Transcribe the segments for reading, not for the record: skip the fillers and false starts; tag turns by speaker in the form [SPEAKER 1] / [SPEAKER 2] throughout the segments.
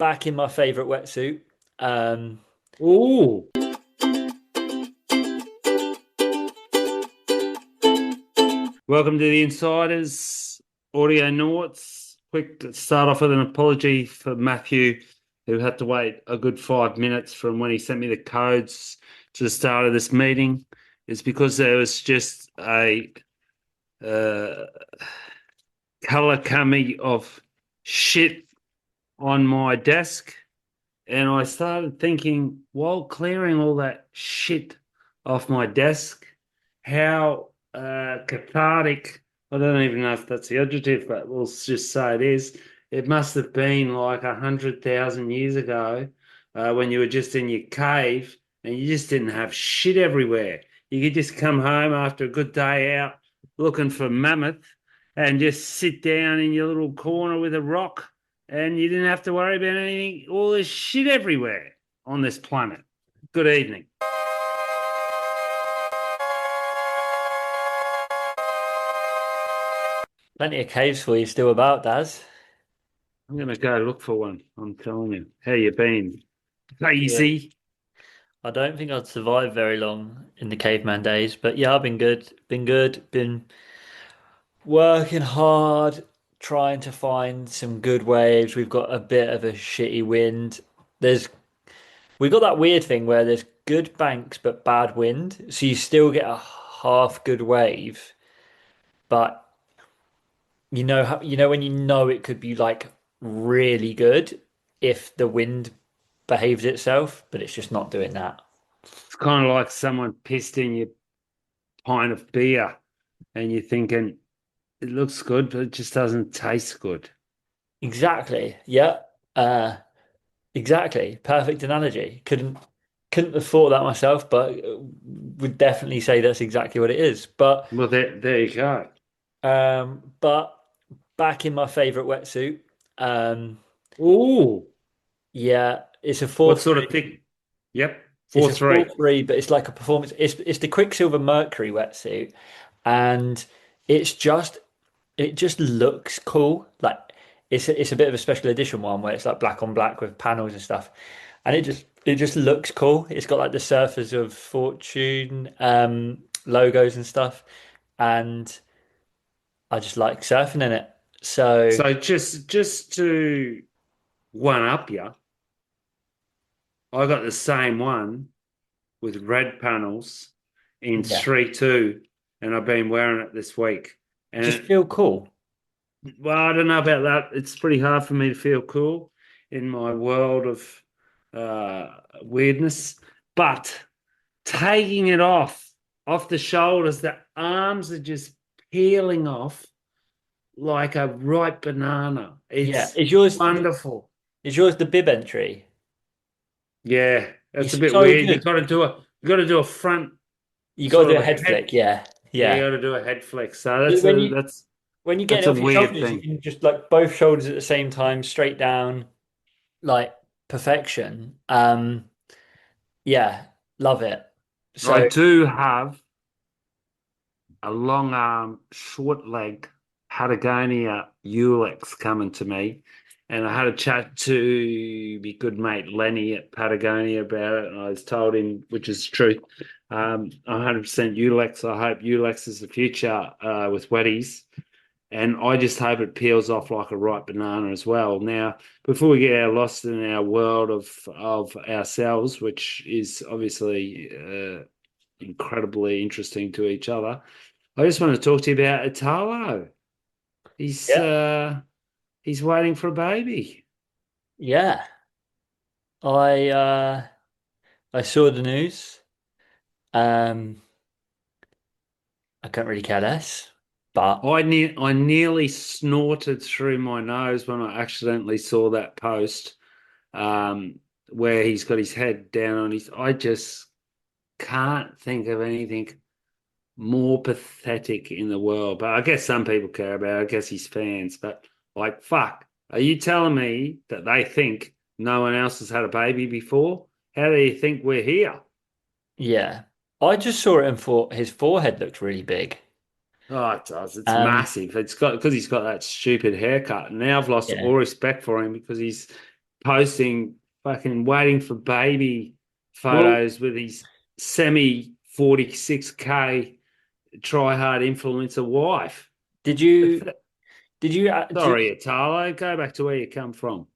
[SPEAKER 1] back in my favorite wetsuit.
[SPEAKER 2] Ooh, welcome to the Insiders Audio Noughts. Quick to start off with an apology for Matthew, who had to wait a good 5 minutes from when he sent me the codes to the start of this meeting. It's because there was just a uh, color coming of shit on my desk. And I started thinking, while clearing all that shit off my desk, how cathartic, I don't even know if that's the adjective, but we'll just say it is. It must have been like 100,000 years ago when you were just in your cave and you just didn't have shit everywhere. You could just come home after a good day out looking for mammoth and just sit down in your little corner with a rock and you didn't have to worry about anything, all this shit everywhere on this planet. Good evening.
[SPEAKER 1] Plenty of caves for you still about, Daz.
[SPEAKER 2] I'm going to go look for one. I'm telling you. How you been?
[SPEAKER 1] Yeah.
[SPEAKER 2] Crazy.
[SPEAKER 1] I don't think I'd survive very long in the caveman days, but yeah, I've been good. Been good. Been working hard, trying to find some good waves. We've got a bit of a shitty wind. There's we got that weird thing where there's good banks but bad wind, so you still get a half good wave, but when you know it could be like really good if the wind behaves itself, but it's just not doing that.
[SPEAKER 2] It's kind of like someone pissed in your pint of beer and you're thinking, it looks good, but it just doesn't taste good.
[SPEAKER 1] Exactly. Yeah. Uh, exactly. Perfect analogy. Couldn't have thought that myself, but would definitely say that's exactly what it is.
[SPEAKER 2] Well, there you go.
[SPEAKER 1] But back in my favorite wetsuit. Um,
[SPEAKER 2] Ooh,
[SPEAKER 1] yeah, it's a four
[SPEAKER 2] what sort of
[SPEAKER 1] three.
[SPEAKER 2] thick? Yep,
[SPEAKER 1] It's
[SPEAKER 2] four
[SPEAKER 1] a four
[SPEAKER 2] three.
[SPEAKER 1] three, but it's like a performance. It's the Quiksilver Mercury wetsuit, and it's just it just looks cool. Like it's a bit of a special edition one where it's like black on black with panels and stuff, and it just looks cool. It's got like the Surfers of Fortune logos and stuff, and I just like surfing in it. So
[SPEAKER 2] So just to one up you, I got the same one with red panels in
[SPEAKER 1] yeah,
[SPEAKER 2] 3-2, and I've been wearing it this week.
[SPEAKER 1] just
[SPEAKER 2] And
[SPEAKER 1] feel cool.
[SPEAKER 2] well, I don't know about that. It's pretty hard for me to feel cool in my world of weirdness. But taking it off the shoulders, the arms are just peeling off like a ripe banana.
[SPEAKER 1] Yeah,
[SPEAKER 2] It's
[SPEAKER 1] is yours
[SPEAKER 2] wonderful.
[SPEAKER 1] is yours the bib entry?
[SPEAKER 2] Yeah, it's a
[SPEAKER 1] It's
[SPEAKER 2] bit
[SPEAKER 1] so
[SPEAKER 2] weird.
[SPEAKER 1] good.
[SPEAKER 2] You got to do a front
[SPEAKER 1] You got to
[SPEAKER 2] sort
[SPEAKER 1] do
[SPEAKER 2] of
[SPEAKER 1] a
[SPEAKER 2] a
[SPEAKER 1] head
[SPEAKER 2] head.
[SPEAKER 1] flick. Yeah,
[SPEAKER 2] Yeah, you
[SPEAKER 1] yeah.
[SPEAKER 2] got to do a head flex. So
[SPEAKER 1] When you when you get
[SPEAKER 2] that's
[SPEAKER 1] it
[SPEAKER 2] a
[SPEAKER 1] off your
[SPEAKER 2] weird
[SPEAKER 1] shoulders, you
[SPEAKER 2] thing.
[SPEAKER 1] can just like both shoulders at the same time, straight down, like perfection. Yeah, love it.
[SPEAKER 2] I
[SPEAKER 1] So
[SPEAKER 2] do have a long arm, short leg Patagonia Ulex coming to me. And I had a chat to my good mate Lenny at Patagonia about it. And I was told him, which is true, 100% Ulex. I hope Ulex is the future with wetties. And I just hope it peels off like a ripe banana as well. Now, before we get lost in our world of ourselves, which is obviously incredibly interesting to each other, I just want to talk to you about Italo. He's
[SPEAKER 1] yeah,
[SPEAKER 2] uh he's waiting for a baby.
[SPEAKER 1] yeah. I I saw the news. Um, I can't really care less, but
[SPEAKER 2] I nearly snorted through my nose when I accidentally saw that post um where he's got his head down on his I just can't think of anything more pathetic in the world. But I guess some people care about it. I guess he's fans. But like, fuck, are you telling me that they think no one else has had a baby before? How do you think we're here?
[SPEAKER 1] yeah, I just saw it and thought his forehead looked really big.
[SPEAKER 2] Oh, it does. It's
[SPEAKER 1] Um,
[SPEAKER 2] massive. It's got because he's got that stupid haircut. And now I've lost
[SPEAKER 1] yeah,
[SPEAKER 2] all respect for him because he's posting fucking waiting for baby
[SPEAKER 1] Well,
[SPEAKER 2] photos with his semi 46K try hard influencer wife.
[SPEAKER 1] did you did you
[SPEAKER 2] Sorry, Italo, go back to where you come from.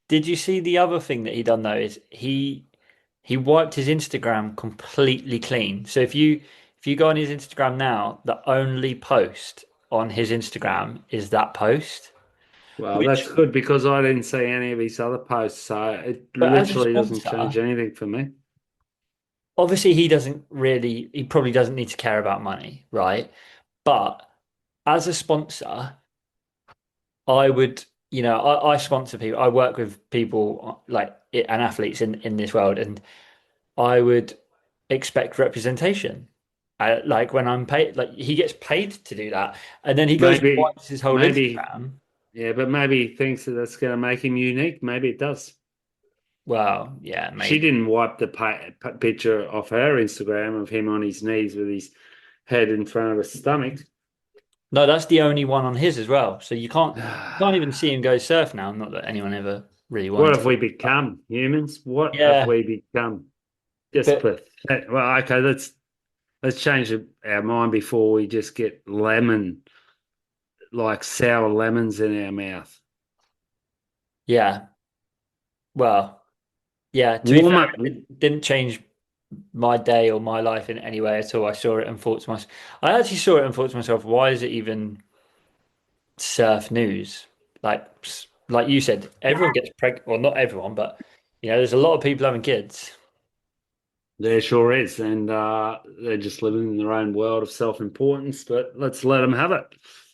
[SPEAKER 1] did you see the other thing that he done though is he wiped his Instagram completely clean. So if you go on his Instagram now, the only post on his Instagram is that post.
[SPEAKER 2] Well,
[SPEAKER 1] Which,
[SPEAKER 2] that's good because I didn't see any of his other posts, so it
[SPEAKER 1] but as a
[SPEAKER 2] literally doesn't change
[SPEAKER 1] sponsor,
[SPEAKER 2] anything for me.
[SPEAKER 1] obviously he probably doesn't need to care about money, right? But as a sponsor, I would, I sponsor people. I work with people like and athletes in this world, and I would expect representation. Like when I'm paid, like he gets paid to do that, and then he goes and
[SPEAKER 2] Maybe,
[SPEAKER 1] wipes his whole
[SPEAKER 2] maybe,
[SPEAKER 1] Instagram.
[SPEAKER 2] yeah, but maybe he thinks that that's going to make him unique. Maybe it does.
[SPEAKER 1] Well, yeah,
[SPEAKER 2] She
[SPEAKER 1] maybe.
[SPEAKER 2] didn't wipe the picture off her Instagram of him on his knees with his head in front of his stomach.
[SPEAKER 1] No, that's the only one on his as well. So you can't even see him go surf now. Not that anyone ever really
[SPEAKER 2] What
[SPEAKER 1] wanted
[SPEAKER 2] have
[SPEAKER 1] to.
[SPEAKER 2] we
[SPEAKER 1] But
[SPEAKER 2] become, humans? What have
[SPEAKER 1] yeah,
[SPEAKER 2] we become? Just
[SPEAKER 1] but
[SPEAKER 2] pathetic. Well, okay, let's change our mind before we just get like sour lemons in our mouth.
[SPEAKER 1] yeah, well, yeah. To be
[SPEAKER 2] Warm
[SPEAKER 1] fair,
[SPEAKER 2] up.
[SPEAKER 1] it didn't change my day or my life in any way at all. I saw it and thought to myself, I actually saw it and thought to myself, why is it even surf news? Like you said, everyone gets pregnant. Well, not everyone, but there's a lot of people having kids.
[SPEAKER 2] There sure is, and they're just living in their own world of self-importance. But let's let them have it.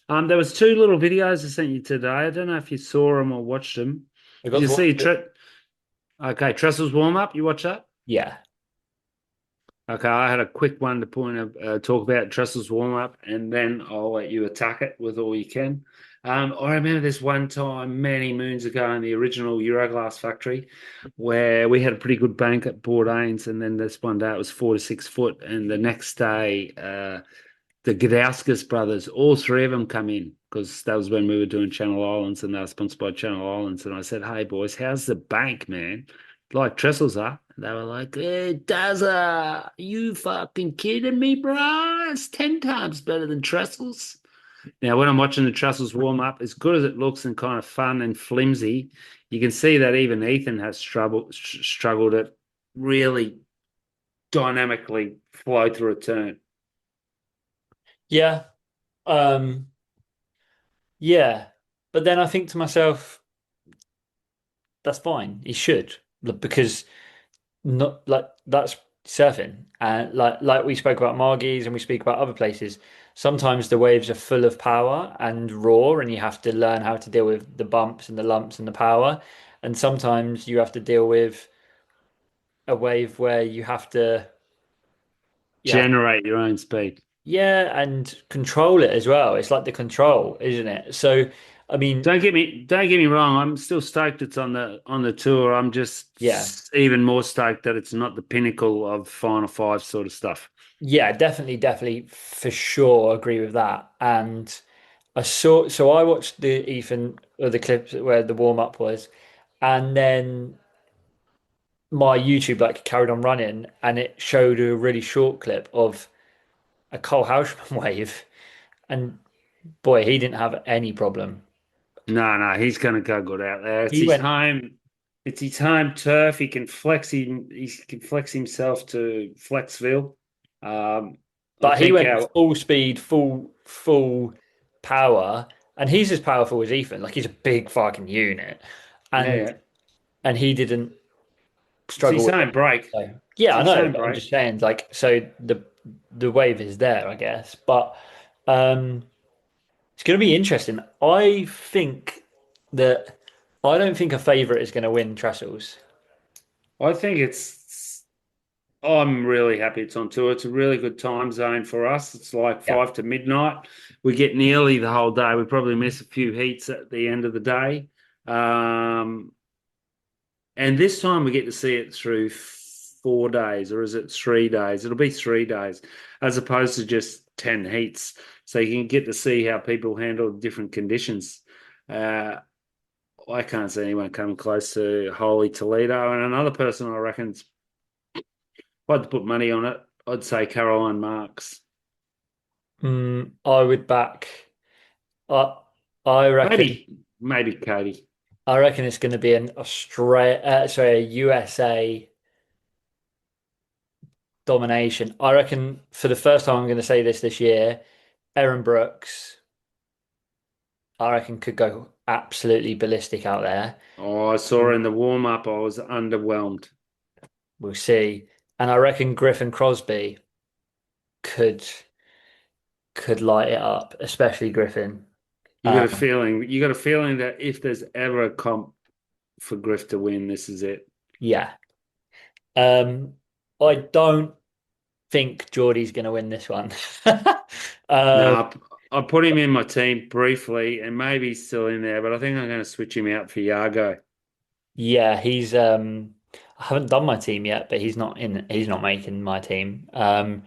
[SPEAKER 2] There was two little videos I sent you today. I don't know if you saw them or watched them.
[SPEAKER 1] I
[SPEAKER 2] Did
[SPEAKER 1] got
[SPEAKER 2] you
[SPEAKER 1] to watch
[SPEAKER 2] see
[SPEAKER 1] it.
[SPEAKER 2] Okay, Trestles warm up? You watch that?
[SPEAKER 1] Yeah,
[SPEAKER 2] Okay, I had a quick one to talk about Trestles warm up, and then I'll let you attack it with all you can. I remember this one time many moons ago in the original Euroglass factory where we had a pretty good bank at Bourdain's, and then this one day it was 4 to 6 foot, and the next day the Gdauskas brothers, all three of them come in because that was when we were doing Channel Islands and they were sponsored by Channel Islands. And I said, "Hey boys, how's the bank, man? Like Trestles are." And they were like, "Hey, Dazza, you fucking kidding me, bro? It's 10 times better than Trestles." Now, when I'm watching the Trestles warm up, as good as it looks and kind of fun and flimsy, you can see that even Ethan has struggled to really dynamically flow through a turn.
[SPEAKER 1] yeah, um, yeah. But then I think to myself, that's fine. He should because not like that's surfing, and like we spoke about Margie's and we speak about other places. Sometimes the waves are full of power and raw, and you have to learn how to deal with the bumps and the lumps and the power. And sometimes you have to deal with a wave where you have
[SPEAKER 2] Generate your own speed.
[SPEAKER 1] yeah, and control it as well. It's like the control, isn't it? So, I mean,
[SPEAKER 2] Don't get me wrong. I'm still stoked it's on the tour. I'm
[SPEAKER 1] yeah,
[SPEAKER 2] just even more stoked that it's not the pinnacle of Final Five sort of stuff.
[SPEAKER 1] yeah, definitely for sure agree with that. And so I watched the Ethan or the clips where the warm up was, and then my YouTube like carried on running, and it showed a really short clip of a Cole Houseman wave, and boy, he didn't have any problem.
[SPEAKER 2] No, no, he's gonna go good out there. It's
[SPEAKER 1] He
[SPEAKER 2] his
[SPEAKER 1] went,
[SPEAKER 2] home. It's his home turf. He can flex himself to Flexville. I
[SPEAKER 1] but he
[SPEAKER 2] think
[SPEAKER 1] went
[SPEAKER 2] our
[SPEAKER 1] full speed, full power, and he's as powerful as Ethan. Like he's a big fucking unit,
[SPEAKER 2] yeah,
[SPEAKER 1] and
[SPEAKER 2] yeah.
[SPEAKER 1] and he didn't
[SPEAKER 2] It's
[SPEAKER 1] struggle
[SPEAKER 2] his
[SPEAKER 1] with
[SPEAKER 2] home
[SPEAKER 1] it.
[SPEAKER 2] break.
[SPEAKER 1] So
[SPEAKER 2] It's
[SPEAKER 1] yeah, I
[SPEAKER 2] his
[SPEAKER 1] know,
[SPEAKER 2] home
[SPEAKER 1] but I'm
[SPEAKER 2] break.
[SPEAKER 1] just saying, like, so the wave is there, I guess. But um, it's going to be interesting. That I don't think a favorite is going to win Trestles.
[SPEAKER 2] I think it's I'm really happy it's on tour. It's a really good time zone for us. It's like
[SPEAKER 1] Yeah,
[SPEAKER 2] 5 to midnight. We get nearly the whole day. We probably miss a few heats at the end of the day. Um, and this time we get to see it through 4 days, or is it 3 days? It'll be 3 days, as opposed to just 10 heats. So you can get to see how people handle different conditions. Uh, I can't see anyone coming close to Holy Toledo. And another person I reckon's, if I had to put money on it, I'd say Caroline Marks.
[SPEAKER 1] I would back. I I reckon.
[SPEAKER 2] Maybe Katie.
[SPEAKER 1] I reckon it's going to be an a USA domination. I reckon for the first time, I'm going to say this year, Erin Brooks, I reckon could go absolutely ballistic out there.
[SPEAKER 2] Oh, I saw her in the warm up. I was underwhelmed.
[SPEAKER 1] We'll see. And I reckon Griffin Crosby could could light it up, especially Griffin. Uh,
[SPEAKER 2] You got a feeling that if there's ever a comp for Griff to win, this is it.
[SPEAKER 1] yeah. Um, I don't think Geordie's going to win this one. Uh,
[SPEAKER 2] No, I put him in my team briefly, and maybe he's still in there, but I think I'm going to switch him out for Yago.
[SPEAKER 1] yeah, he's I haven't done my team yet, but he's not making my team.
[SPEAKER 2] Even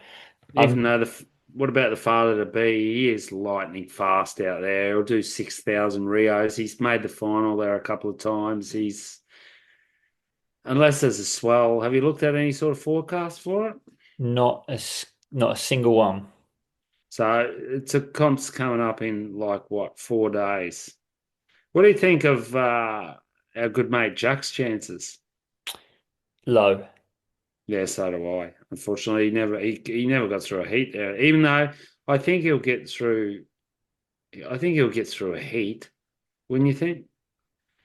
[SPEAKER 1] I'm
[SPEAKER 2] though what about the father to be? He is lightning fast out there. He'll do 6,000 Rios. He's made the final there a couple of times. Unless there's a swell. Have you looked at any sort of forecast for it?
[SPEAKER 1] not a single one.
[SPEAKER 2] So it's a comp's coming up in like what, 4 days. What do you think of our good mate Jack's chances?
[SPEAKER 1] Low.
[SPEAKER 2] Yeah, so do I. Unfortunately, he never got through a heat there. Even though I think he'll get through. I think he'll get through a heat. Wouldn't you think?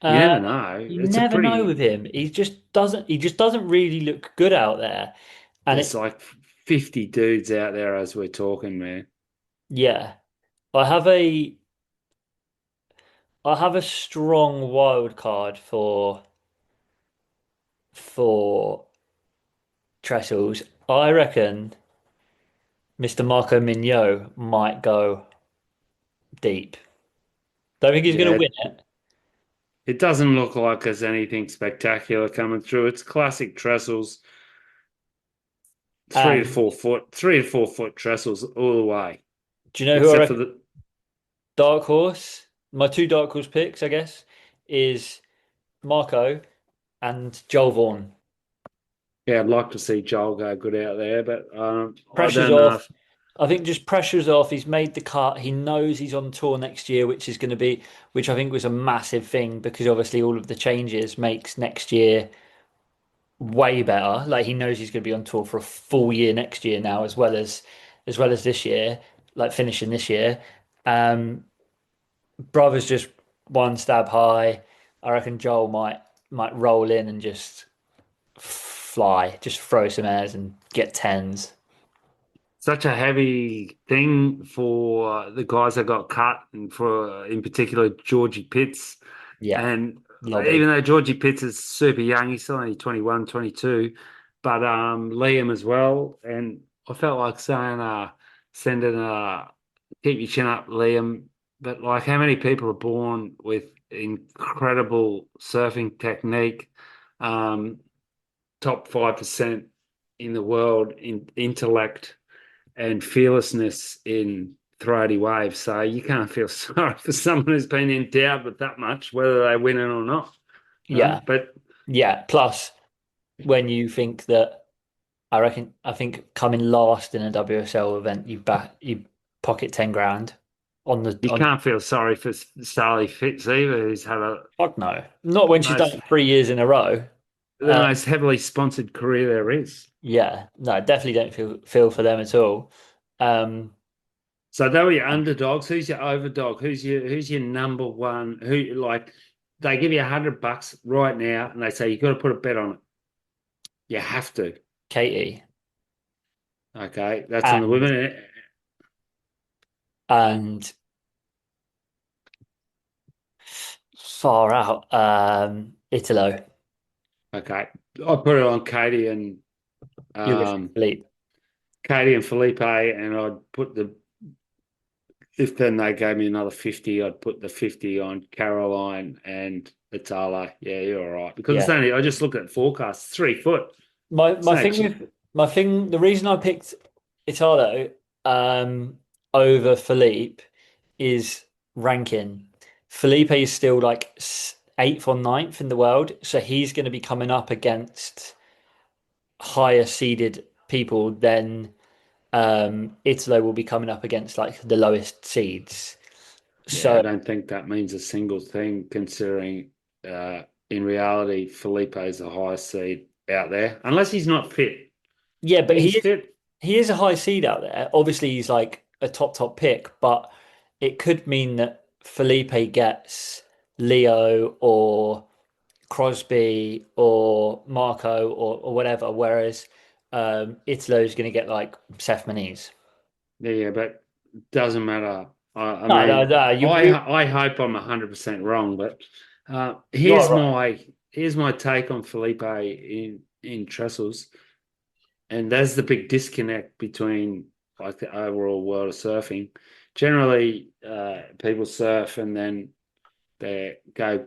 [SPEAKER 2] You
[SPEAKER 1] Uh,
[SPEAKER 2] never know.
[SPEAKER 1] you
[SPEAKER 2] It's a
[SPEAKER 1] never know with
[SPEAKER 2] pretty.
[SPEAKER 1] him. He just doesn't really look good out there. And
[SPEAKER 2] There's
[SPEAKER 1] it
[SPEAKER 2] like 50 dudes out there as we're talking, man.
[SPEAKER 1] yeah. I have a strong wild card for Trestles. I reckon Mr. Marco Mignot might go deep. Don't think he's going to
[SPEAKER 2] Yeah,
[SPEAKER 1] win it.
[SPEAKER 2] it doesn't look like there's anything spectacular coming through. It's classic Trestles,
[SPEAKER 1] And
[SPEAKER 2] 3 to 4 foot Trestles all the way,
[SPEAKER 1] do you know who I
[SPEAKER 2] except for
[SPEAKER 1] reckon?
[SPEAKER 2] the.
[SPEAKER 1] Dark horse. My two dark horse picks, I guess, is Marco and Joel Vaughan.
[SPEAKER 2] Yeah, I'd like to see Joel go good out there, but I
[SPEAKER 1] Pressure's
[SPEAKER 2] don't know
[SPEAKER 1] off.
[SPEAKER 2] if
[SPEAKER 1] I think just pressure's off. He's made the cut. He knows he's on tour next year, which I think was a massive thing because obviously all of the changes makes next year way better. Like he knows he's going to be on tour for a full year next year now, as well as this year, like finishing this year. Um, Brother's just one stab high. I reckon Joel might roll in and just fly, just throw some airs and get tens.
[SPEAKER 2] such a heavy thing for the guys that got cut, and for in particular Georgie Pitts.
[SPEAKER 1] Yeah,
[SPEAKER 2] And
[SPEAKER 1] lobby.
[SPEAKER 2] even though Georgie Pitts is super young, he's still only 21, 22. But Liam as well. And I felt like saying, sending keep your chin up, Liam. But like, how many people are born with incredible surfing technique? Um, Top 5% in the world in intellect and fearlessness in throaty waves. So you can't feel sorry for someone who's been endowed with that much, whether they win it or not.
[SPEAKER 1] Yeah,
[SPEAKER 2] But
[SPEAKER 1] yeah. Plus, when you think that, I think coming last in a WSL event, you pocket 10 grand
[SPEAKER 2] you
[SPEAKER 1] on.
[SPEAKER 2] can't feel sorry for Sally Fitz either, who's had
[SPEAKER 1] Fuck no, not when she's done
[SPEAKER 2] most,
[SPEAKER 1] it 3 years in a row.
[SPEAKER 2] the
[SPEAKER 1] Uh,
[SPEAKER 2] most heavily sponsored career there is.
[SPEAKER 1] yeah, no, definitely don't feel for them at all. Um,
[SPEAKER 2] So they were your underdogs. Who's your overdog? Who's your number one? Who like they give you $100 right now and they say you've got to put a bet on it. You have to.
[SPEAKER 1] Katie
[SPEAKER 2] Okay. That's on the
[SPEAKER 1] and
[SPEAKER 2] women.
[SPEAKER 1] and far out, Italo.
[SPEAKER 2] Okay. I put it on
[SPEAKER 1] You're going
[SPEAKER 2] um
[SPEAKER 1] Philippe.
[SPEAKER 2] Katie and Felipe, and I'd put if then they gave me another 50, I'd put the 50 on Caroline and Itala. Yeah, you're all right. Because it's
[SPEAKER 1] Yeah.
[SPEAKER 2] only I just looked at forecasts, 3 foot. It's
[SPEAKER 1] My
[SPEAKER 2] no
[SPEAKER 1] thing
[SPEAKER 2] ch-
[SPEAKER 1] with my thing, the reason I picked Italo over Philippe is ranking. Felipe is still like eighth or ninth in the world. So he's going to be coming up against higher seeded people than Italo will be coming up against like the lowest seeds.
[SPEAKER 2] Yeah, I
[SPEAKER 1] So
[SPEAKER 2] don't think that means a single thing, considering uh, in reality, Felipe is the highest seed out there, unless he's not fit.
[SPEAKER 1] yeah,
[SPEAKER 2] When
[SPEAKER 1] but
[SPEAKER 2] he's fit,
[SPEAKER 1] he is a high seed out there. Obviously, he's like a top pick, but it could mean that Felipe gets Leo or Crosby or Marco or whatever, whereas Italo is going to get like Seth Moniz.
[SPEAKER 2] yeah, but doesn't matter. I
[SPEAKER 1] No, no,
[SPEAKER 2] mean,
[SPEAKER 1] no.
[SPEAKER 2] I hope I'm 100% wrong, but
[SPEAKER 1] You are right.
[SPEAKER 2] here's my take on Felipe in Trestles, and that's the big disconnect between like the overall world of surfing. Generally, people surf and then they go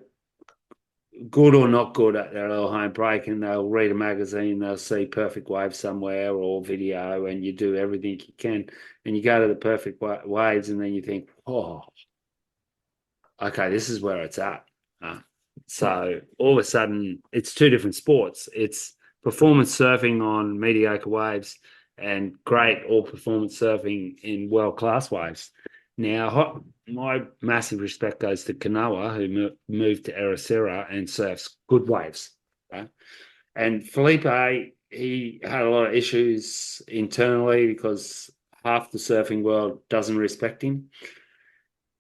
[SPEAKER 2] good or not good at their little home break, and they'll read a magazine, they'll see perfect wave somewhere or video, and you do everything you can, and you go to the perfect waves, and then you think, oh, okay, this is where it's at. Uh, so all of a sudden, it's two different sports. It's performance surfing on mediocre waves and great all performance surfing in world class waves. Now, my massive respect goes to Kanoa, who moved to Ericeira and surfs good waves. Right? And Felipe, he had a lot of issues internally because half the surfing world doesn't respect him.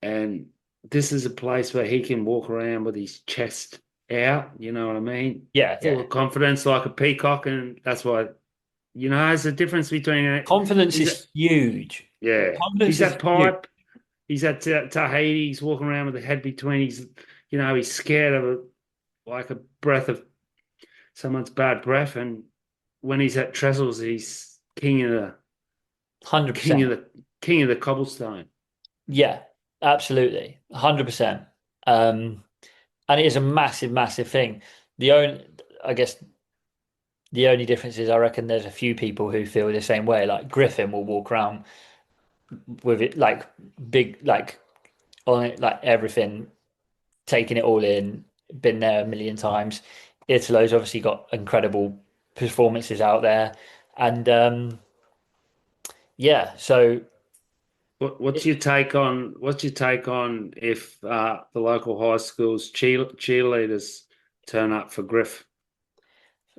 [SPEAKER 2] And this is a place where he can walk around with his chest out, you know what I mean?
[SPEAKER 1] Yeah,
[SPEAKER 2] Full
[SPEAKER 1] yeah.
[SPEAKER 2] of confidence like a peacock. And that's why, there's a difference between it.
[SPEAKER 1] Confidence
[SPEAKER 2] He's,
[SPEAKER 1] is huge.
[SPEAKER 2] yeah,
[SPEAKER 1] Confidence
[SPEAKER 2] he's
[SPEAKER 1] is
[SPEAKER 2] at
[SPEAKER 1] huge.
[SPEAKER 2] pipe. He's at Tahiti. He's walking around with the head between his, he's scared of like a breath of someone's bad breath. And when he's at Trestles, he's king
[SPEAKER 1] 100%.
[SPEAKER 2] of the king of the cobblestone.
[SPEAKER 1] Yeah, absolutely. 100%. Um, and it is a massive thing. The only, I guess the only difference is I reckon there's a few people who feel the same way. Like Griffin will walk around with it like big, like on it, like everything, taking it all in, been there a million times. Italo's obviously got incredible performances out there. And yeah, so
[SPEAKER 2] What's your take on if the local high schools cheerleaders turn up for Griff?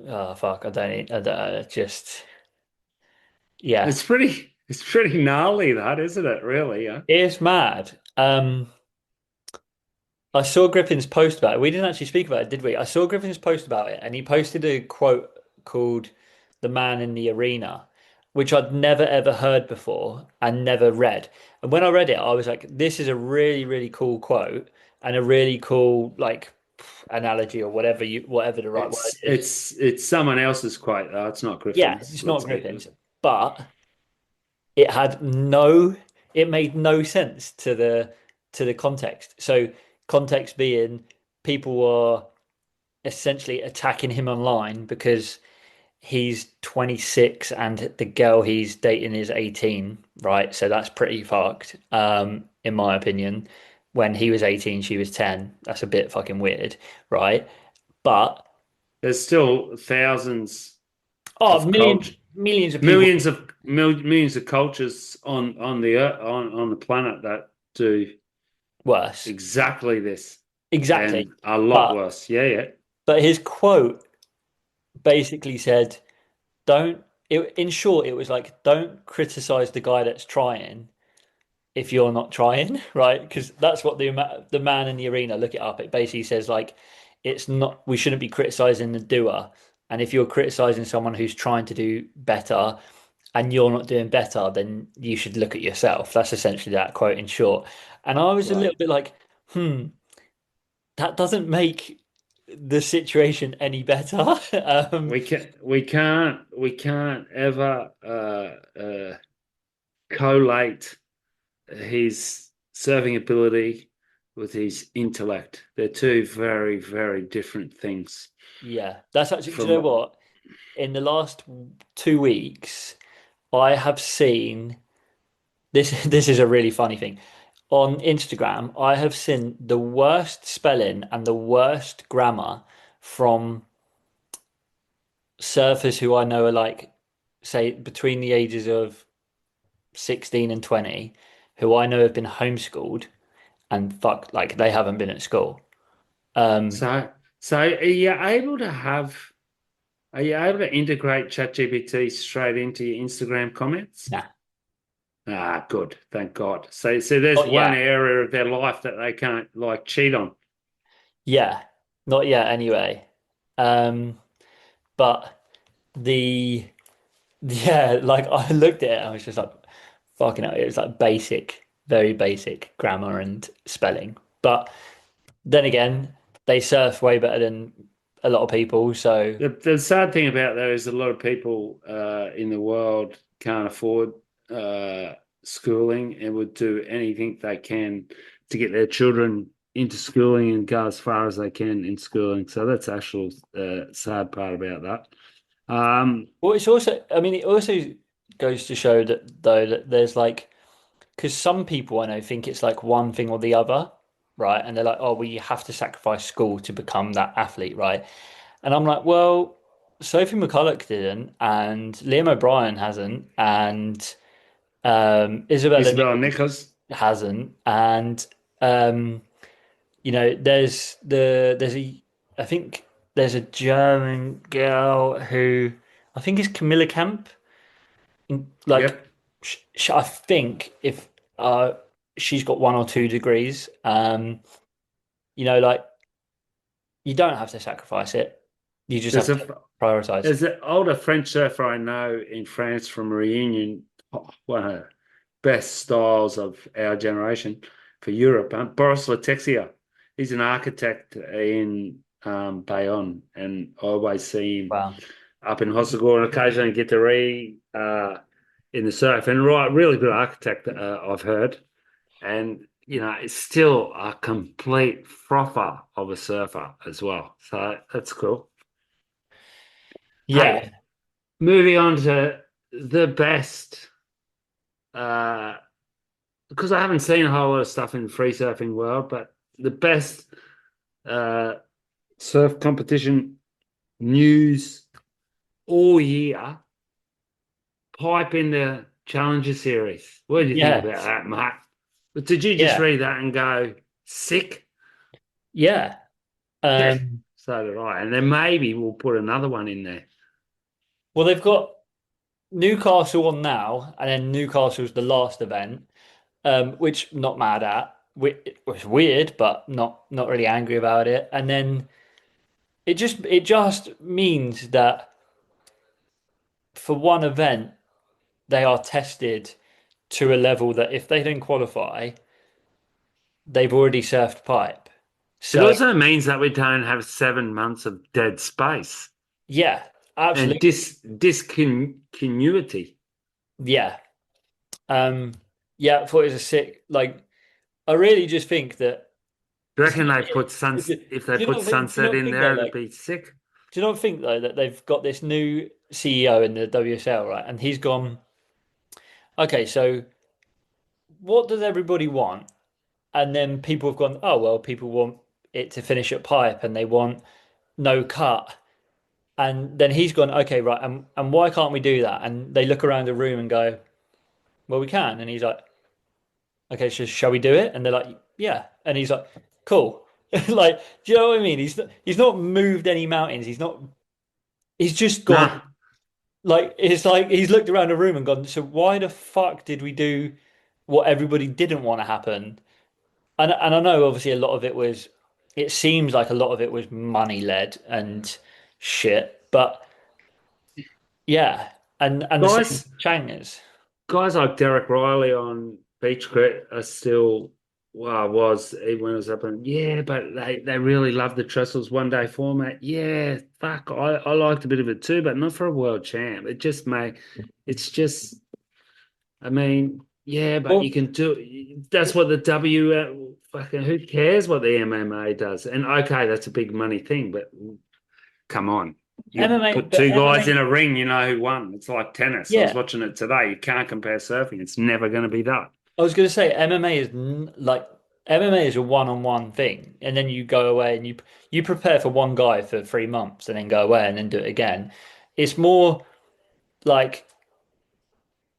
[SPEAKER 1] oh fuck, I don't just yeah.
[SPEAKER 2] It's pretty gnarly, that, isn't it? Really, yeah.
[SPEAKER 1] It's mad. I saw Griffin's post about it. We didn't actually speak about it, did we? I saw Griffin's post about it, and he posted a quote called "The Man in the Arena," which I'd never ever heard before and never read. And when I read it, I was like, "This is a really cool quote and a really cool like analogy or whatever the right word is."
[SPEAKER 2] It's someone else's quote though. It's not
[SPEAKER 1] Yeah,
[SPEAKER 2] Griffin's.
[SPEAKER 1] it's not
[SPEAKER 2] Let's be
[SPEAKER 1] Griffin's, but it had no it made no sense to the context. So context being people were essentially attacking him online because he's 26 and the girl he's dating is 18, right? So that's pretty fucked, in my opinion. When he was 18, she was 10. That's a bit fucking weird, right? But
[SPEAKER 2] there's still thousands
[SPEAKER 1] oh,
[SPEAKER 2] of culture,
[SPEAKER 1] millions of people
[SPEAKER 2] millions of cultures on the earth, on the planet that do
[SPEAKER 1] worse.
[SPEAKER 2] exactly this
[SPEAKER 1] Exactly.
[SPEAKER 2] and a lot
[SPEAKER 1] But
[SPEAKER 2] worse. Yeah, yeah.
[SPEAKER 1] his quote basically said, don't in short, it was like, don't criticize the guy that's trying if you're not trying, right? Because that's what the man in the arena, look it up. It basically says like, it's not, we shouldn't be criticizing the doer. And if you're criticizing someone who's trying to do better and you're not doing better, then you should look at yourself. That's essentially that quote in short. And I was a
[SPEAKER 2] Right.
[SPEAKER 1] little bit like, that doesn't make the situation any better.
[SPEAKER 2] We can't ever collate his serving ability with his intellect. They're two very, very different things.
[SPEAKER 1] Yeah, that's actually, do you know
[SPEAKER 2] From
[SPEAKER 1] what? In the last 2 weeks, I have seen this. This is a really funny thing. on Instagram, I have seen the worst spelling and the worst grammar from surfers who I know are like, say, between the ages of 16 and 20, who I know have been homeschooled and fuck, like they haven't been at school. Um,
[SPEAKER 2] So are you able to integrate ChatGPT straight into your Instagram comments?
[SPEAKER 1] nah.
[SPEAKER 2] Ah, good. Thank God. So there's
[SPEAKER 1] Not
[SPEAKER 2] one
[SPEAKER 1] yet.
[SPEAKER 2] area of their life that they can't like cheat on.
[SPEAKER 1] Yeah. Not yet anyway. But the yeah, like I looked at it, I was just like, fucking hell, it was like basic, very basic grammar and spelling. But then again, they surf way better than a lot of people, so
[SPEAKER 2] The sad thing about that is a lot of people in the world can't afford schooling and would do anything they can to get their children into schooling and go as far as they can in schooling. So that's actual sad part about that.
[SPEAKER 1] well, it's also, I mean, it also goes to show that though that there's like, because some people I know think it's like one thing or the other, right? And they're like, oh, well, you have to sacrifice school to become that athlete, right? And I'm like, well, Sophie McCulloch didn't, and Liam O'Brien hasn't, and Isabella
[SPEAKER 2] Isabel
[SPEAKER 1] Nichols
[SPEAKER 2] Nichols,
[SPEAKER 1] hasn't, and um, there's a I think there's a German girl who I think is Camilla Camp. Like,
[SPEAKER 2] yep.
[SPEAKER 1] I think if she's got one or two degrees, like you don't have to sacrifice it. You just
[SPEAKER 2] There's
[SPEAKER 1] have to
[SPEAKER 2] a
[SPEAKER 1] prioritize.
[SPEAKER 2] there's an older French surfer I know in France from Reunion, one of the best styles of our generation for Europe. Boris Letexia, he's an architect in Bayonne, and I always see him
[SPEAKER 1] Wow.
[SPEAKER 2] up in Hossegor and occasionally get to read in the surf. And right, really good architect, I've heard. And it's still a complete frother of a surfer as well. So that's cool.
[SPEAKER 1] Yeah.
[SPEAKER 2] Hey, moving on to the best, uh, because I haven't seen a whole lot of stuff in the free surfing world, but the best uh, surf competition news all year, pipe in the Challenger Series. What do you think
[SPEAKER 1] Yeah.
[SPEAKER 2] about that, Matt? But did you just
[SPEAKER 1] Yeah.
[SPEAKER 2] read that and go, sick?
[SPEAKER 1] Yeah.
[SPEAKER 2] Yeah,
[SPEAKER 1] Um,
[SPEAKER 2] so did I. And then maybe we'll put another one in there.
[SPEAKER 1] well, they've got Newcastle on now, and then Newcastle's the last event, which I'm not mad at. It was weird, but not really angry about it. And then it just means that for one event they are tested to a level that if they don't qualify, they've already surfed pipe.
[SPEAKER 2] It
[SPEAKER 1] So
[SPEAKER 2] also means that we don't have 7 months of dead space
[SPEAKER 1] yeah,
[SPEAKER 2] and
[SPEAKER 1] absolutely.
[SPEAKER 2] discontinuity.
[SPEAKER 1] Yeah. Um, yeah, I thought it was a sick, like, I really just think that
[SPEAKER 2] Do you
[SPEAKER 1] it's
[SPEAKER 2] reckon
[SPEAKER 1] not,
[SPEAKER 2] they put
[SPEAKER 1] do
[SPEAKER 2] if they
[SPEAKER 1] you
[SPEAKER 2] put
[SPEAKER 1] not think, do you
[SPEAKER 2] sunset
[SPEAKER 1] not
[SPEAKER 2] in
[SPEAKER 1] think though,
[SPEAKER 2] there, it'd
[SPEAKER 1] like,
[SPEAKER 2] be sick?
[SPEAKER 1] do you not think though that they've got this new CEO in the WSL, right? And he's gone, okay, so what does everybody want? And then people have gone, oh, well, people want it to finish at pipe and they want no cut. And then he's gone, okay, right, and why can't we do that? And they look around the room and go, well, we can. And he's like, okay, so shall we do it? And they're like, yeah. And he's like, cool. Like, do you know what I mean? He's not moved any mountains. He's just gone,
[SPEAKER 2] Nah,
[SPEAKER 1] like, it's like he's looked around the room and gone, so why the fuck did we do what everybody didn't want to happen? And I know obviously a lot of it was, it seems like a lot of it was money led and shit, but yeah, and the same
[SPEAKER 2] guys,
[SPEAKER 1] with Changers.
[SPEAKER 2] guys like Derek Riley on Beach Crit are still, well, was even when it was up and yeah, but they really love the Trestles 1 day format. Yeah, fuck, I liked a bit of it too, but not for a world champ. It's just, I mean, yeah, but you
[SPEAKER 1] Well,
[SPEAKER 2] can do. That's what the fucking who cares what the MMA does? And okay, that's a big money thing, but come on, you
[SPEAKER 1] MMA,
[SPEAKER 2] put
[SPEAKER 1] but
[SPEAKER 2] two guys
[SPEAKER 1] MMA,
[SPEAKER 2] in a ring, you know who won. It's like tennis. I was
[SPEAKER 1] yeah.
[SPEAKER 2] watching it today. You can't compare surfing. It's never going to be that.
[SPEAKER 1] I was going to say MMA is like MMA is a one-on-one thing, and then you go away and you prepare for one guy for 3 months, and then go away and then do it again. It's more like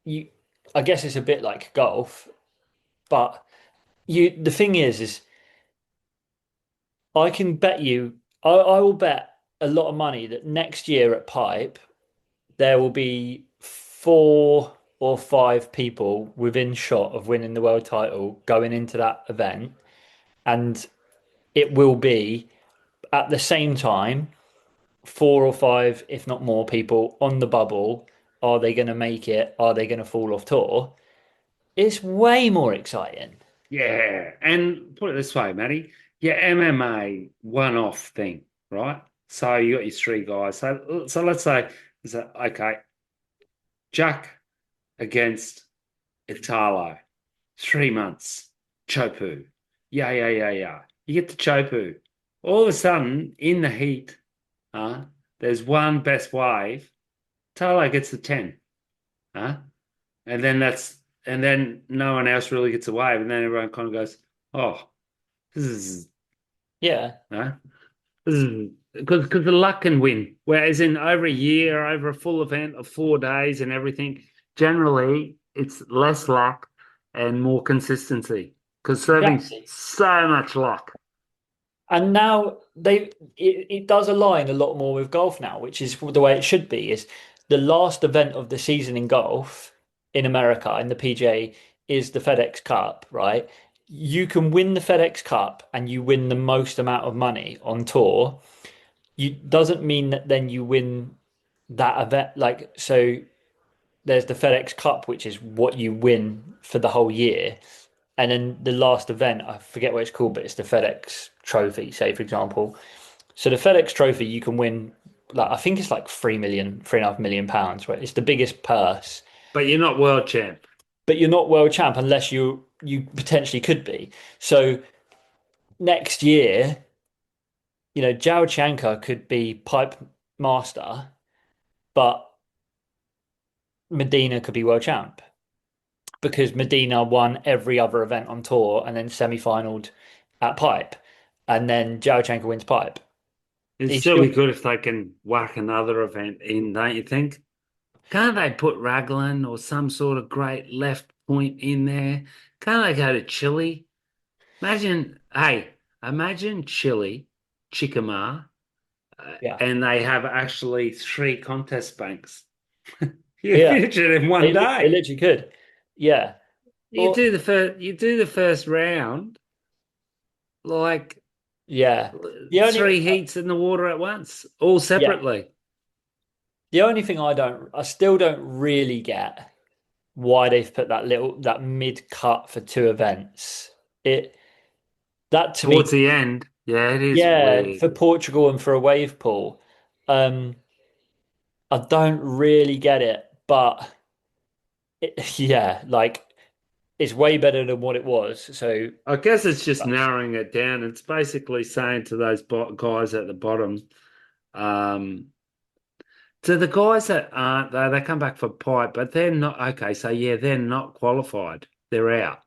[SPEAKER 1] you. I guess it's a bit like golf, but you. The thing is I can bet you. I will bet a lot of money that next year at Pipe there will be 4 or 5 people within shot of winning the world title going into that event, and it will be at the same time 4 or 5, if not more, people on the bubble. Are they going to make it? Are they going to fall off tour? It's way more exciting.
[SPEAKER 2] Yeah, and put it this way, Matty. Yeah, MMA one-off thing, right? So you got your three guys. So let's say, okay, Jack against Italo, 3 months, Chopu. Yeah, yeah, yeah, yeah. You get to Chopu. All of a sudden, in the heat, there's one best wave. Talo gets the 10, huh? And then and then no one else really gets a wave, and then everyone kind of goes, oh, this is,
[SPEAKER 1] Yeah,
[SPEAKER 2] huh? This is because the luck can win. Whereas in over a year, over a full event of 4 days and everything, generally it's less luck and more consistency. Because surfing's
[SPEAKER 1] exactly.
[SPEAKER 2] so much luck.
[SPEAKER 1] And now it does align a lot more with golf now, which is the way it should be. Is the last event of the season in golf in America in the PGA is the FedEx Cup, right? You can win the FedEx Cup and you win the most amount of money on tour. You doesn't mean that then you win that event. Like so, there's the FedEx Cup, which is what you win for the whole year. And then the last event, I forget what it's called, but it's the FedEx Trophy, say for example. So the FedEx Trophy you can win, like I think it's like 3 million, £3.5 million, right? It's the biggest purse,
[SPEAKER 2] But you're not world champ.
[SPEAKER 1] but you're not world champ unless you potentially could be. So next year, Zhao Chanka could be pipe master, but Medina could be world champ because Medina won every other event on tour and then semi-finaled at pipe, and then Zhao Chanka wins pipe.
[SPEAKER 2] It'd
[SPEAKER 1] He's
[SPEAKER 2] still
[SPEAKER 1] still
[SPEAKER 2] be good if they can whack another event in, don't you think? Can't they put Raglan or some sort of great left point in there? Can't they go to Chile? Imagine Chile, Chicamar,
[SPEAKER 1] yeah.
[SPEAKER 2] and they have actually three contest banks. You
[SPEAKER 1] Yeah,
[SPEAKER 2] finish it in one
[SPEAKER 1] they
[SPEAKER 2] day.
[SPEAKER 1] literally could. Yeah. Or
[SPEAKER 2] You do the first round, like
[SPEAKER 1] yeah. The only
[SPEAKER 2] three heats in the water at once, all
[SPEAKER 1] yeah.
[SPEAKER 2] separately.
[SPEAKER 1] The only thing I still don't really get why they've put that mid cut for 2 events. It that to me,
[SPEAKER 2] Towards the end, yeah, it is
[SPEAKER 1] yeah,
[SPEAKER 2] weird.
[SPEAKER 1] for Portugal and for a wave pool. Um, I don't really get it, but yeah, like it's way better than what it was. So
[SPEAKER 2] I guess it's just narrowing it down. It's basically saying to those guys at the bottom, um, to the guys that aren't, they come back for pipe, but they're not, okay, so yeah, they're not qualified. They're out.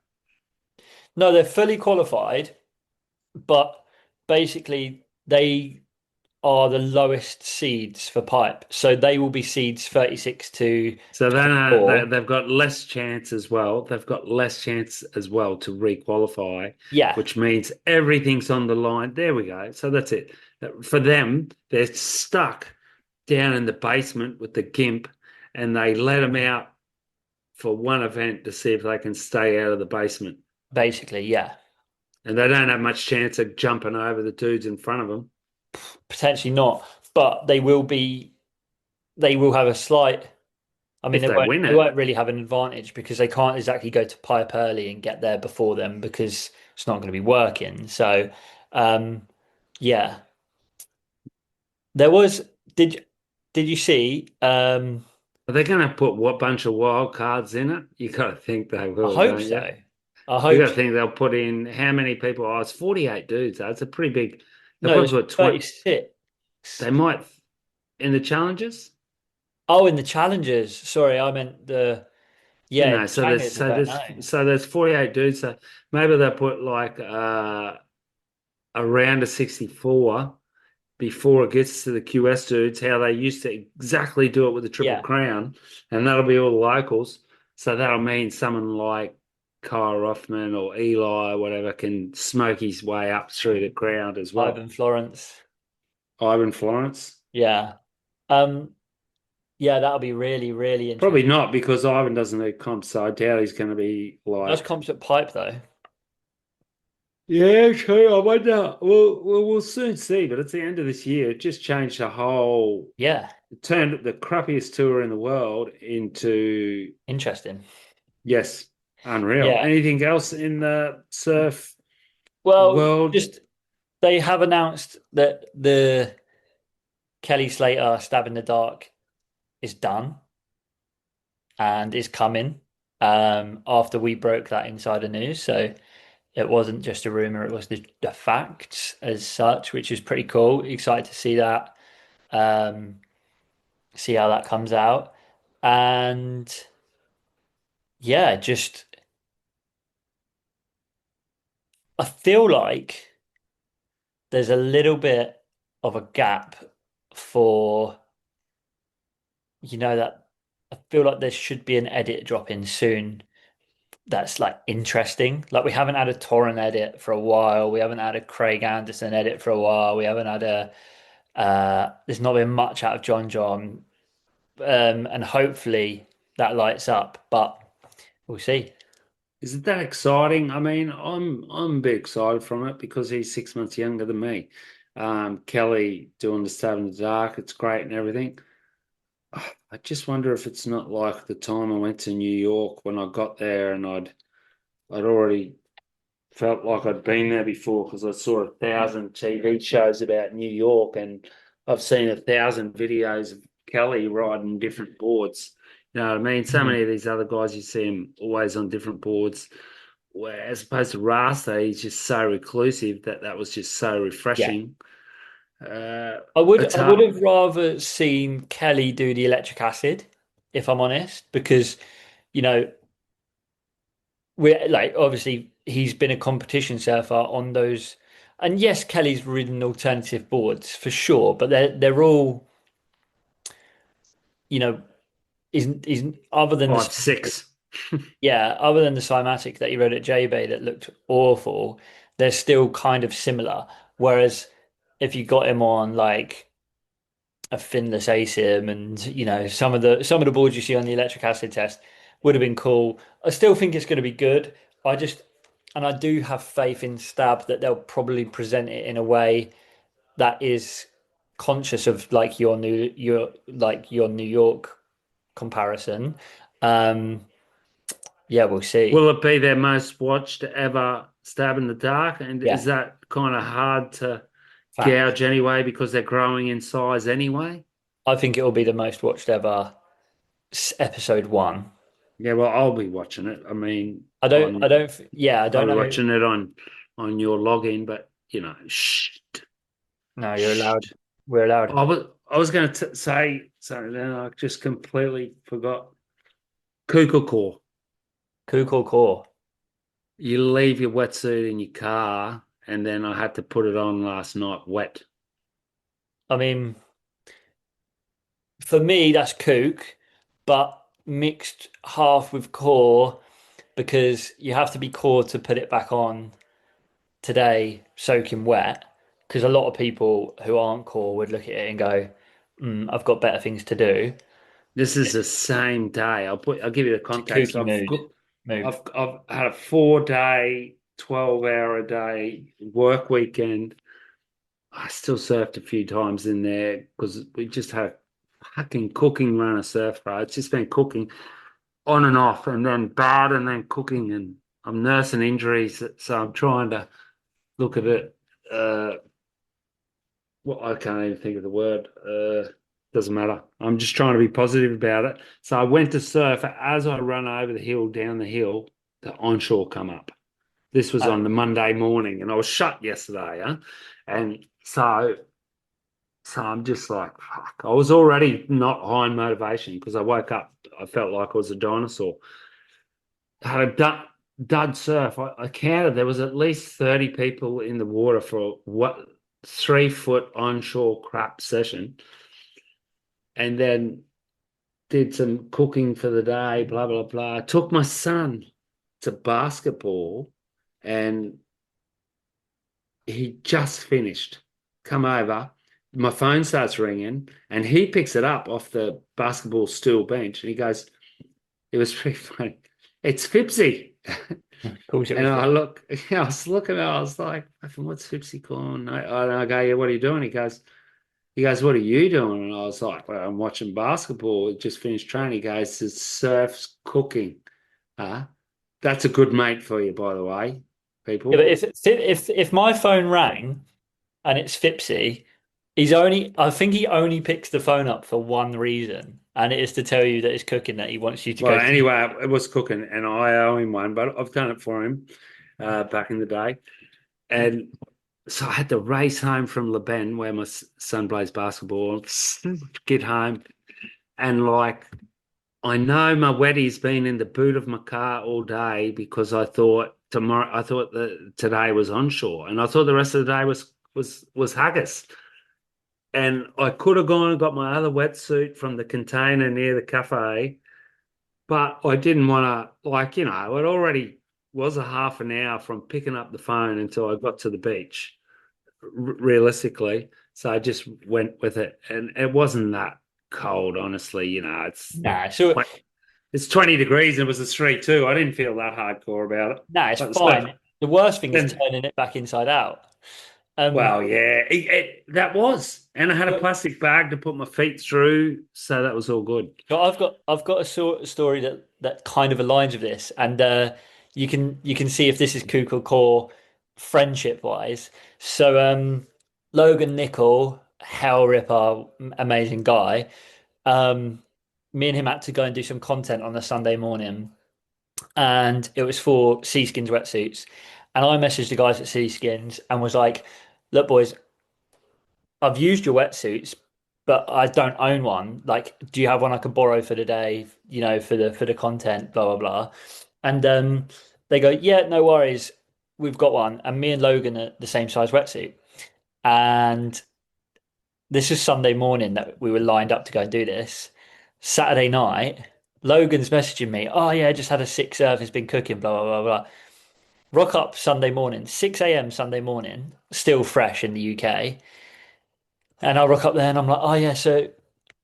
[SPEAKER 1] no, they're fully qualified, but basically they are the lowest seeds for pipe. So they will be seeds 36 to
[SPEAKER 2] So then
[SPEAKER 1] 24.
[SPEAKER 2] they've got less chance as well. They've got less chance as well to requalify,
[SPEAKER 1] Yeah,
[SPEAKER 2] which means everything's on the line. There we go. So that's it. For them, they're stuck down in the basement with the gimp, and they let them out for one event to see if they can stay out of the basement.
[SPEAKER 1] basically, yeah.
[SPEAKER 2] And they don't have much chance of jumping over the dudes in front of them
[SPEAKER 1] Potentially not, but they will have a slight. I mean,
[SPEAKER 2] if they win
[SPEAKER 1] they
[SPEAKER 2] it.
[SPEAKER 1] won't really have an advantage because they can't exactly go to pipe early and get there before them because it's not going to be working. So, um, yeah, there was. Did did you see?
[SPEAKER 2] Are they going to put what bunch of wild cards in it? You got to think they
[SPEAKER 1] I
[SPEAKER 2] will,
[SPEAKER 1] hope
[SPEAKER 2] don't you?
[SPEAKER 1] so. I
[SPEAKER 2] You got
[SPEAKER 1] hope
[SPEAKER 2] to
[SPEAKER 1] so.
[SPEAKER 2] think they'll put in how many people? Oh, it's 48 dudes. That's a pretty big. They'll
[SPEAKER 1] No, it was
[SPEAKER 2] probably put 20.
[SPEAKER 1] 36.
[SPEAKER 2] They might in the challenges.
[SPEAKER 1] Oh, in the challenges. Sorry, I meant the. Yeah, Changers, I don't
[SPEAKER 2] there's
[SPEAKER 1] know.
[SPEAKER 2] 48 dudes. So maybe they put like a round of 64 before it gets to the QS dudes, how they used to exactly do it with the Triple
[SPEAKER 1] Yeah,
[SPEAKER 2] Crown, and that'll be all the locals. So that'll mean someone like Kyle Rothman or Eli or whatever can smoke his way up through the crowd as well.
[SPEAKER 1] Ivan Florence.
[SPEAKER 2] Ivan Florence?
[SPEAKER 1] Yeah. Um, yeah, that'll be really, really
[SPEAKER 2] Probably
[SPEAKER 1] interesting.
[SPEAKER 2] not because Ivan doesn't need comp, so I doubt he's going to be
[SPEAKER 1] Does
[SPEAKER 2] like.
[SPEAKER 1] comps at pipe though?
[SPEAKER 2] Yeah, true. I wonder. We'll soon see. But it's the end of this year. It just changed the whole.
[SPEAKER 1] Yeah,
[SPEAKER 2] It turned the crappiest tour in the world into
[SPEAKER 1] interesting.
[SPEAKER 2] yes, unreal.
[SPEAKER 1] Yeah.
[SPEAKER 2] Anything else in the surf
[SPEAKER 1] Well,
[SPEAKER 2] world?
[SPEAKER 1] just they have announced that the Kelly Slater Stab in the Dark is done and is coming after we broke that insider news. So it wasn't just a rumor, it was the facts as such, which is pretty cool. Excited to see that, um, see how that comes out. And yeah, just I feel like there's a little bit of a gap for, that I feel like there should be an edit drop in soon that's like interesting. Like we haven't had a Torrent edit for a while. We haven't had a Craig Anderson edit for a while. We haven't had a there's not been much out of John John. And hopefully that lights up, but we'll see.
[SPEAKER 2] Is it that exciting? I mean, I'm a bit excited from it because he's 6 months younger than me. Kelly doing the Stab in the Dark, it's great and everything. I just wonder if it's not like the time I went to New York when I got there and I'd already felt like I'd been there before because I saw 1,000 TV shows about New York and I've seen 1,000 videos of Kelly riding different boards. You know what I mean? So
[SPEAKER 1] Mhm.
[SPEAKER 2] many of these other guys, you see him always on different boards. Where, as opposed to Rasta, he's just so reclusive that was just so
[SPEAKER 1] Yeah.
[SPEAKER 2] refreshing. Uh, it's
[SPEAKER 1] I would
[SPEAKER 2] hard.
[SPEAKER 1] have rather seen Kelly do the electric acid, if I'm honest, because you know we're like obviously he's been a competition surfer on those, and yes, Kelly's ridden alternative boards for sure, but they're all you know isn't other than the
[SPEAKER 2] 5'6".
[SPEAKER 1] other than the cymatic that he rode at J Bay that looked awful, they're still kind of similar. Whereas if you got him on like a finless ASIM and some of the boards you see on the electric acid test would have been cool. I still think it's going to be good. I just and I do have faith in Stab that they'll probably present it in a way that is conscious of like your New York comparison. Um, yeah, we'll see.
[SPEAKER 2] Will it be their most watched ever Stab in the Dark? And is
[SPEAKER 1] Yeah,
[SPEAKER 2] that kind of hard to
[SPEAKER 1] fact.
[SPEAKER 2] gouge anyway because they're growing in size anyway?
[SPEAKER 1] I think it will be the most watched ever episode one.
[SPEAKER 2] Yeah, well, I'll be watching it. I mean,
[SPEAKER 1] I
[SPEAKER 2] I'll
[SPEAKER 1] don't
[SPEAKER 2] be
[SPEAKER 1] know.
[SPEAKER 2] watching it on your login, but shh,
[SPEAKER 1] No, you're
[SPEAKER 2] shh.
[SPEAKER 1] allowed. We're allowed.
[SPEAKER 2] I was going to say something, then I just completely forgot. Kook.
[SPEAKER 1] Cool, cool.
[SPEAKER 2] You leave your wetsuit in your car, and then I had to put it on last night wet.
[SPEAKER 1] I mean, for me, that's kook, but mixed half with core because you have to be core to put it back on today, soaking wet. Because a lot of people who aren't core would look at it and go, I've got better things to do.
[SPEAKER 2] This is the same day. I'll give you the
[SPEAKER 1] It's a
[SPEAKER 2] context.
[SPEAKER 1] kooky move.
[SPEAKER 2] I've had a 4 day, 12 hour a day work weekend. I still surfed a few times in there because we just had a fucking cooking run of surf, bro. It's just been cooking on and off and then bad and then cooking and I'm nursing injuries, so I'm trying to look at it. Well, I can't even think of the word. Doesn't matter. I'm just trying to be positive about it. So I went to surf. As I run over the hill, down the hill, the onshore come up. This was
[SPEAKER 1] Uh,
[SPEAKER 2] on the Monday morning, and I was shut yesterday. Huh? And so I'm just like, fuck. I was already not high in motivation because I woke up. I felt like I was a dinosaur. had a dud surf. I counted there was at least 30 people in the water for what 3 foot onshore crap session, and then did some cooking for the day. Blah blah blah. I took my son to basketball, and he just finished. Come over. My phone starts ringing, and he picks it up off the basketball stool bench, and he goes, "It was pretty funny. It's Fipsy."
[SPEAKER 1] Of course it
[SPEAKER 2] And
[SPEAKER 1] was.
[SPEAKER 2] I look, I was looking at it, I was like, what's Fipsy calling? I go, yeah, what are you doing? He goes, what are you doing? And I was like, well, I'm watching basketball. Just finished training. He goes, it's surf's cooking. Huh? That's a good mate for you, by the way,
[SPEAKER 1] Yeah, but
[SPEAKER 2] people.
[SPEAKER 1] if my phone rang and it's Fipsy, I think he only picks the phone up for one reason, and it is to tell you that it's cooking that he wants you to
[SPEAKER 2] Well,
[SPEAKER 1] go to.
[SPEAKER 2] anyway, it was cooking, and I owe him one, but I've done it for him back in the day. And so I had to race home from Le Ben, where my son plays basketball, get home, and like I know my Wetty's been in the boot of my car all day because I thought that today was onshore, and I thought the rest of the day was haggis. And I could have gone and got my other wetsuit from the container near the cafe, but I didn't want to, it already was a half an hour from picking up the phone until I got to the beach, realistically. So I just went with it, and it wasn't that cold, honestly.
[SPEAKER 1] Nah, so
[SPEAKER 2] It's 20 degrees and it was a street too. I didn't feel that hardcore about it.
[SPEAKER 1] nah, it's
[SPEAKER 2] But so
[SPEAKER 1] fine. The worst thing is
[SPEAKER 2] then,
[SPEAKER 1] turning it back inside out. Um,
[SPEAKER 2] well, yeah, that was. And I had a
[SPEAKER 1] but
[SPEAKER 2] plastic bag to put my feet through. So that was all good.
[SPEAKER 1] but I've got a story that kind of aligns with this, and you can see if this is Kook or core friendship wise. So Logan Nickel, hell ripper, amazing guy. Um, Me and him had to go and do some content on a Sunday morning, and it was for Seaskins wetsuits. And I messaged the guys at Seaskins and was like, "Look, boys, I've used your wetsuits, but I don't own one. Like, do you have one I could borrow for the day? For the content, blah blah blah." And they go, "Yeah, no worries, we've got one." And me and Logan are the same size wetsuit. And this is Sunday morning that we were lined up to go and do this. Saturday night, Logan's messaging me, "Oh yeah, just had a sick surf. It's been cooking, blah blah blah blah." Rock up Sunday morning, 6 a.m. Sunday morning, still fresh in the UK. And I rock up there and I'm like, "Oh yeah, so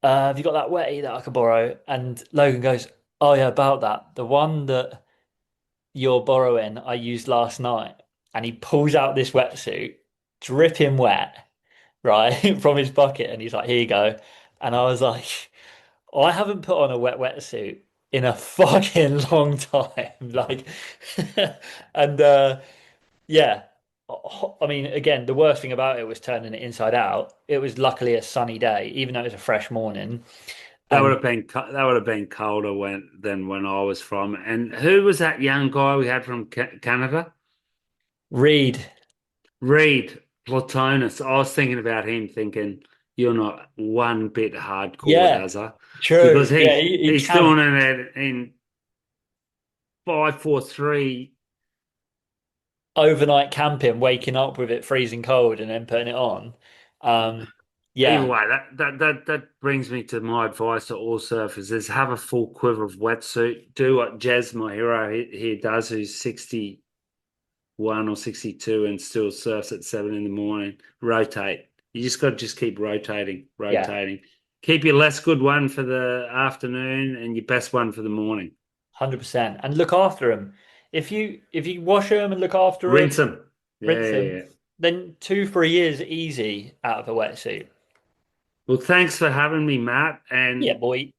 [SPEAKER 1] have you got that wetty that I could borrow?" And Logan goes, "Oh yeah, about that. The one that you're borrowing, I used last night." And he pulls out this wetsuit, dripping wet, right, from his bucket, and he's like, "Here you go." And I was like, I haven't put on a wetsuit in a fucking long time. Like, and yeah. I mean, again, the worst thing about it was turning it inside out. It was luckily a sunny day, even though it was a fresh morning. And
[SPEAKER 2] That would have been colder than when I was from. And who was that young guy we had from Canada?
[SPEAKER 1] Reed,
[SPEAKER 2] Reed Platonis. I was thinking about him, thinking you're not one bit hardcore,
[SPEAKER 1] yeah,
[SPEAKER 2] Dazza,
[SPEAKER 1] true.
[SPEAKER 2] because
[SPEAKER 1] Yeah, he
[SPEAKER 2] he's
[SPEAKER 1] camped
[SPEAKER 2] doing it in 543.
[SPEAKER 1] overnight camping, waking up with it freezing cold, and then putting it on. Um,
[SPEAKER 2] Either
[SPEAKER 1] yeah,
[SPEAKER 2] way, that brings me to my advice to all surfers: is have a full quiver of wetsuit. Do what Jez, my hero, he does, who's 61 or 62 and still surfs at 7 in the morning. Rotate. You just got to just keep rotating,
[SPEAKER 1] yeah,
[SPEAKER 2] rotating. Keep your less good one for the afternoon and your best one for the morning.
[SPEAKER 1] 100%. And look after them. If you wash them and look after them,
[SPEAKER 2] Rinse them. Yeah,
[SPEAKER 1] rinse
[SPEAKER 2] yeah,
[SPEAKER 1] them,
[SPEAKER 2] yeah.
[SPEAKER 1] then 2 3 years easy out of a wetsuit.
[SPEAKER 2] Well, thanks for having me, Matt.
[SPEAKER 1] Yeah,
[SPEAKER 2] And
[SPEAKER 1] boy.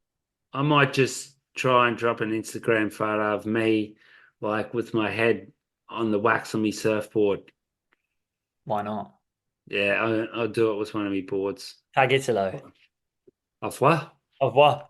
[SPEAKER 2] I might just try and drop an Instagram photo of me, like with my head on the wax on my surfboard.
[SPEAKER 1] Why not?
[SPEAKER 2] Yeah, I'll do it with one of my boards.
[SPEAKER 1] Tag Italo.
[SPEAKER 2] Off what?
[SPEAKER 1] Au revoir.